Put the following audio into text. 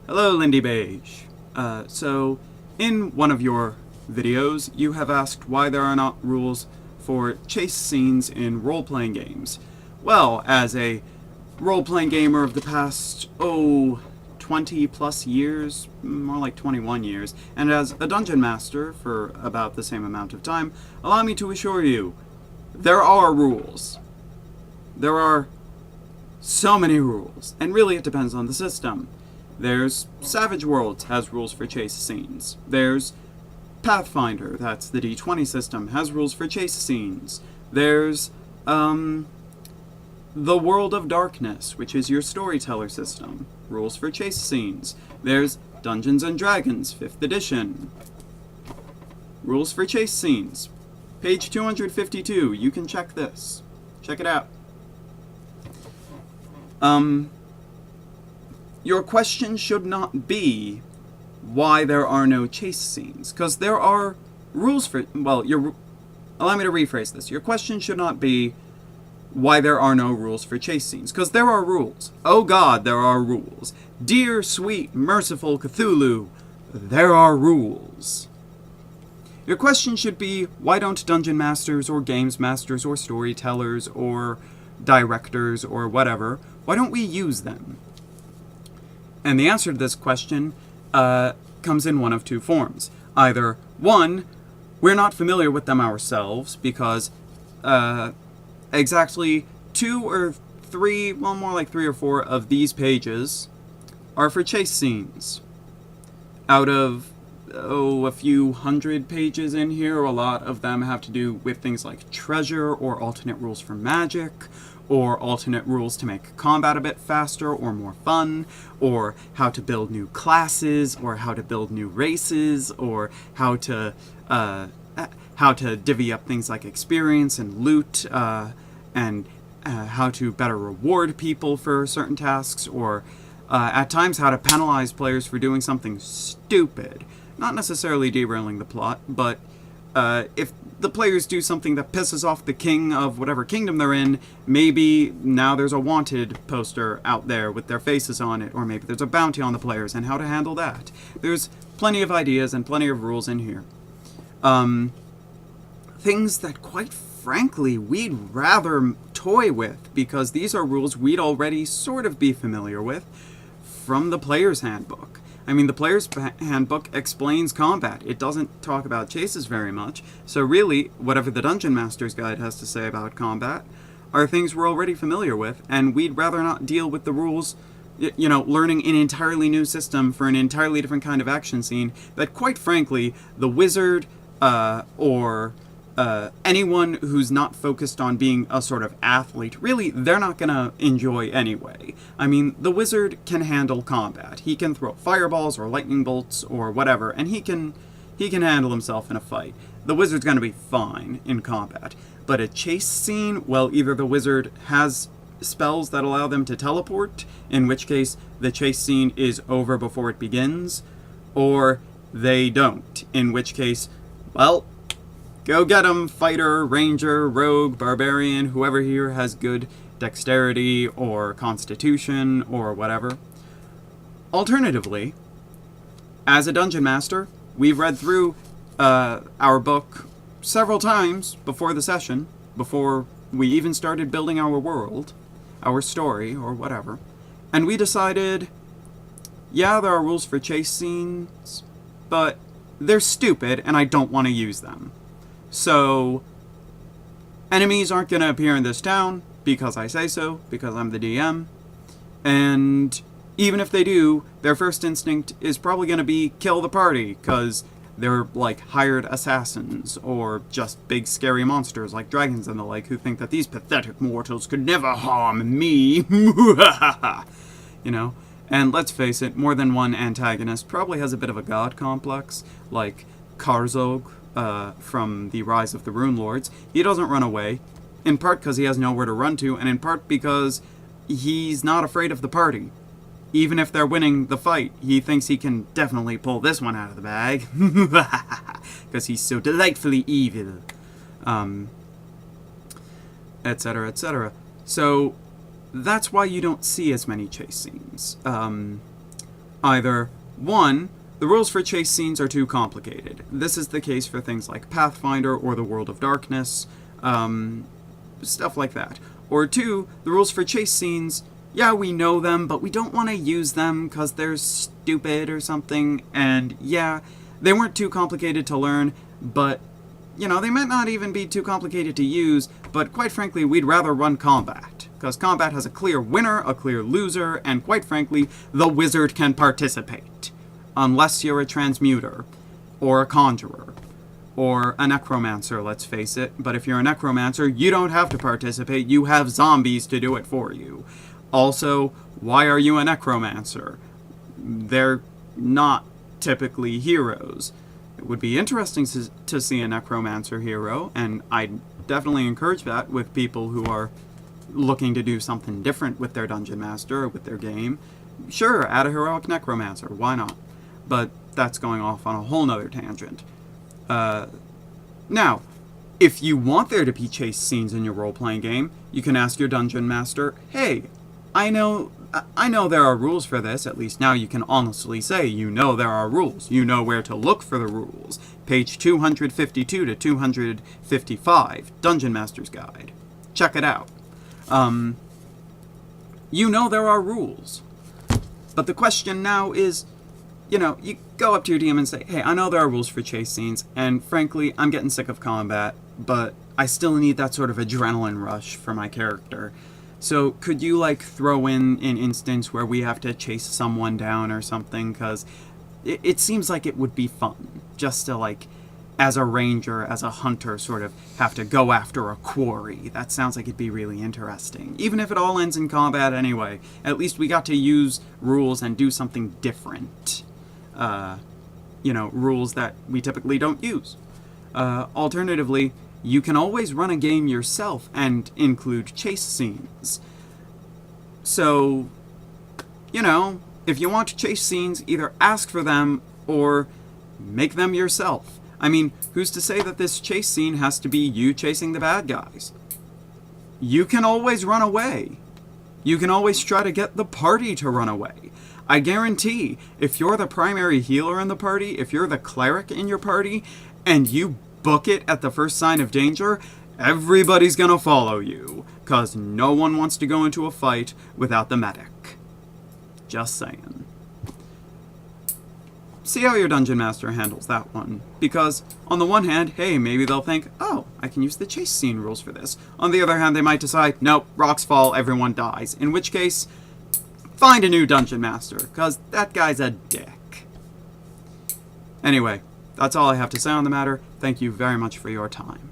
Hello, Lindy Beige. So, in one of your videos, you have asked why there are not rules for chase scenes in role-playing games. Well, as a role-playing gamer of the past, 20 plus years, more like 21 years, and as a dungeon master for about the same amount of time, allow me to assure you, there are rules. There are so many rules, and really it depends on the system. There's Savage Worlds has rules for chase scenes. There's Pathfinder, that's the D20 system, has rules for chase scenes. There's The World of Darkness, which is your storyteller system, rules for chase scenes. There's Dungeons and Dragons, 5th edition, rules for chase scenes. Page 252, you can check this. Check it out. Your question should not be why there are no chase scenes, because there are rules for, allow me to rephrase this. Your question should not be why there are no rules for chase scenes, because there are rules. Oh God, there are rules. Dear, sweet, merciful Cthulhu, there are rules. Your question should be, why don't dungeon masters or games masters or storytellers or directors or whatever, why don't we use them? And the answer to this question comes in one of two forms. Either, one, we're not familiar with them ourselves because exactly 2 or 3, well, more like 3 or 4 of these pages are for chase scenes. Out of, a few hundred pages in here, a lot of them have to do with things like treasure or alternate rules for magic, or alternate rules to make combat a bit faster or more fun, or how to build new classes, or how to build new races, or how to divvy up things like experience and loot, and how to better reward people for certain tasks, or at times how to penalize players for doing something stupid. Not necessarily derailing the plot, but if the players do something that pisses off the king of whatever kingdom they're in, maybe now there's a wanted poster out there with their faces on it, or maybe there's a bounty on the players and how to handle that. There's plenty of ideas and plenty of rules in here. Things that, quite frankly, we'd rather toy with, because these are rules we'd already sort of be familiar with from the Player's Handbook. I mean, the Player's Handbook explains combat. It doesn't talk about chases very much. So really, whatever the Dungeon Master's Guide has to say about combat are things we're already familiar with, and we'd rather not deal with the rules, learning an entirely new system for an entirely different kind of action scene that, quite frankly, the wizard or anyone who's not focused on being a sort of athlete, really, they're not gonna enjoy anyway. I mean, the wizard can handle combat. He can throw fireballs or lightning bolts or whatever, and he can handle himself in a fight. The wizard's gonna be fine in combat. But a chase scene, well, either the wizard has spells that allow them to teleport, in which case the chase scene is over before it begins, or they don't, in which case, well, go get 'em, fighter, ranger, rogue, barbarian, whoever here has good dexterity or constitution or whatever. Alternatively, as a dungeon master, we've read through our book several times before the session, before we even started building our world, our story, or whatever, and we decided, yeah, there are rules for chase scenes, but they're stupid and I don't want to use them. So, enemies aren't going to appear in this town, because I say so, because I'm the DM, and even if they do, their first instinct is probably going to be kill the party, because they're like hired assassins, or just big scary monsters like dragons and the like, who think that these pathetic mortals could never harm me. And let's face it, more than one antagonist probably has a bit of a god complex, like Karzog, from the Rise of the Rune Lords. He doesn't run away, in part because he has nowhere to run to, and in part because he's not afraid of the party. Even if they're winning the fight, he thinks he can definitely pull this one out of the bag. Because he's so delightfully evil. Etc., etc. So, that's why you don't see as many chase scenes. Either, 1, the rules for chase scenes are too complicated. This is the case for things like Pathfinder or the World of Darkness, stuff like that. Or 2, the rules for chase scenes, yeah, we know them, but we don't want to use them because they're stupid or something, and yeah, they weren't too complicated to learn, but, you know, they might not even be too complicated to use, but quite frankly, we'd rather run combat, because combat has a clear winner, a clear loser, and quite frankly, the wizard can participate. Unless you're a transmuter, or a conjurer, or a necromancer, let's face it. But if you're a necromancer, you don't have to participate, you have zombies to do it for you. Also, why are you a necromancer? They're not typically heroes. It would be interesting to see a necromancer hero, and I'd definitely encourage that with people who are looking to do something different with their dungeon master or with their game. Sure, add a heroic necromancer, why not? But that's going off on a whole nother tangent. Now, if you want there to be chase scenes in your role-playing game, you can ask your dungeon master, hey, I know there are rules for this, at least now you can honestly say you know there are rules. You know where to look for the rules. Page 252 to 255, Dungeon Master's Guide. Check it out. You know there are rules. But the question now is, you know, you go up to your DM and say, hey, I know there are rules for chase scenes, and frankly, I'm getting sick of combat, but I still need that sort of adrenaline rush for my character. So could you, like, throw in an instance where we have to chase someone down or something? Because it seems like it would be fun, just to, like, as a ranger, as a hunter, sort of have to go after a quarry. That sounds like it'd be really interesting. Even if it all ends in combat anyway, at least we got to use rules and do something different. You know, rules that we typically don't use. Alternatively, you can always run a game yourself and include chase scenes. So, you know, if you want chase scenes, either ask for them or make them yourself. I mean, who's to say that this chase scene has to be you chasing the bad guys? You can always run away. You can always try to get the party to run away. I guarantee, if you're the primary healer in the party, if you're the cleric in your party, and you book it at the first sign of danger, everybody's gonna follow you, 'cause no one wants to go into a fight without the medic. Just saying. See how your dungeon master handles that one, because on the one hand, hey, maybe they'll think, oh, I can use the chase scene rules for this. On the other hand, they might decide, nope, rocks fall, everyone dies, in which case, find a new dungeon master, because that guy's a dick. Anyway, that's all I have to say on the matter. Thank you very much for your time.